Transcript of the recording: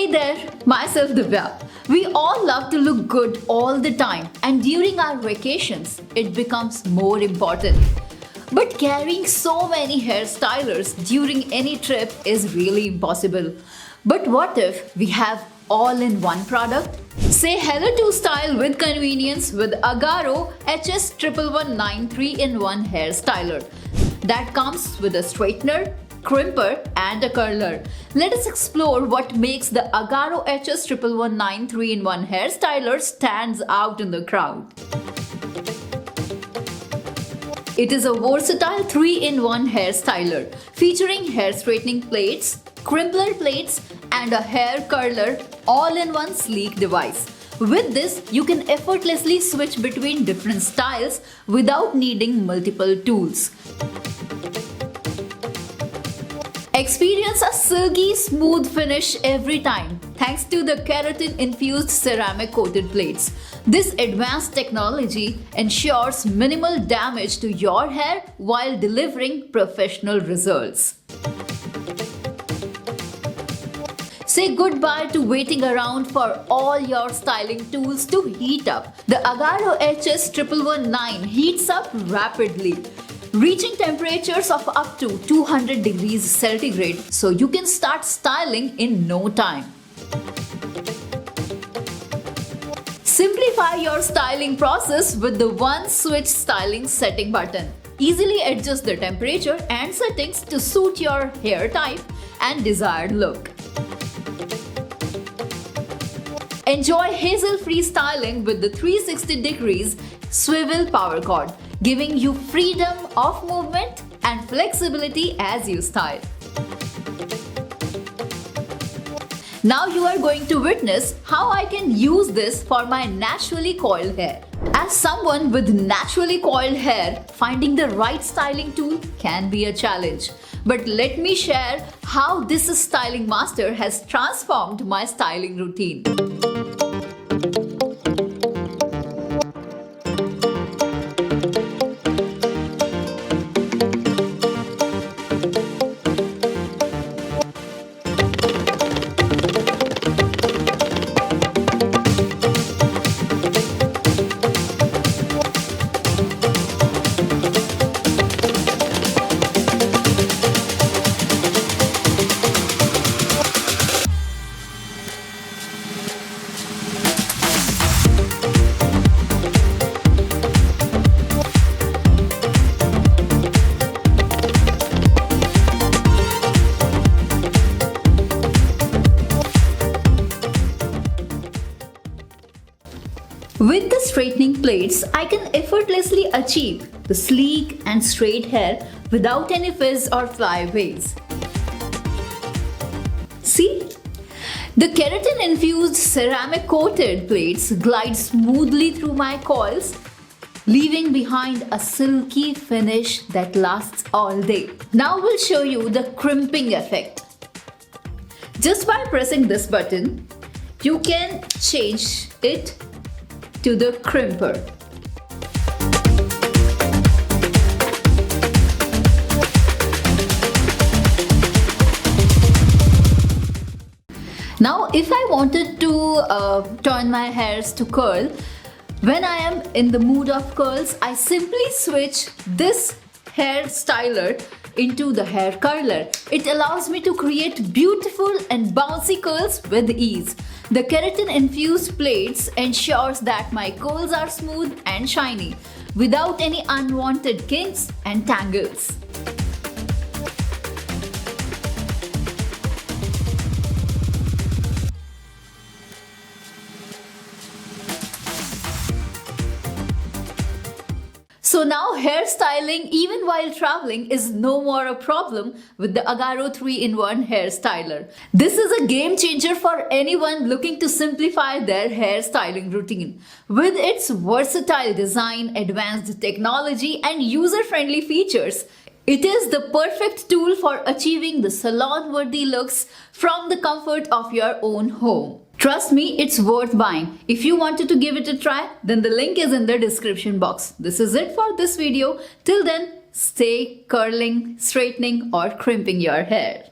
Hey there, myself Divya. We all love to look good all the time, and during our vacations, it becomes more important. But carrying so many hairstylers during any trip is really impossible. But what if we have all in one product? Say hello to style with convenience with Agaro HS 11193 3-in-1 hair styler that comes with a straightener, crimper and a curler. Let us explore what makes the Agaro HS 11193 3-in-1 hair styler stands out in the crowd. It is a versatile 3-in-1 hair styler featuring hair straightening plates, crimpler plates and a hair curler all in one sleek device. With this, you can effortlessly switch between different styles without needing multiple tools. Experience a silky, smooth finish every time thanks to the keratin-infused ceramic coated plates. This advanced technology ensures minimal damage to your hair while delivering professional results. Say goodbye to waiting around for all your styling tools to heat up. The Agaro HS 11193 heats up rapidly, reaching temperatures of up to 200 degrees centigrade, so you can start styling in no time. Simplify your styling process with the one switch styling setting button. Easily adjust the temperature and settings to suit your hair type and desired look. Enjoy hassle-free styling with the 360 degrees swivel power cord, giving you freedom of movement and flexibility as you style. Now you are going to witness how I can use this for my naturally coiled hair. As someone with naturally coiled hair, finding the right styling tool can be a challenge. But let me share how this styling master has transformed my styling routine. With the straightening plates, I can effortlessly achieve the sleek and straight hair without any frizz or flyaways. See? The keratin-infused ceramic coated plates glide smoothly through my coils, leaving behind a silky finish that lasts all day. Now we'll show you the crimping effect. Just by pressing this button, you can change it to the crimper. Now if I wanted to turn my hairs to curl, when I am in the mood of curls, I simply switch this hair styler into the hair curler. It allows me to create beautiful and bouncy curls with ease. The keratin-infused plates ensures that my curls are smooth and shiny without any unwanted kinks and tangles. So now hairstyling even while traveling is no more a problem with the Agaro 3-in-1 hair styler. This is a game changer for anyone looking to simplify their hair styling routine. With its versatile design, advanced technology and user-friendly features, it is the perfect tool for achieving the salon-worthy looks from the comfort of your own home. Trust me, it's worth buying. If you wanted to give it a try, then the link is in the description box. This is it for this video. Till then, stay curling, straightening or crimping your hair.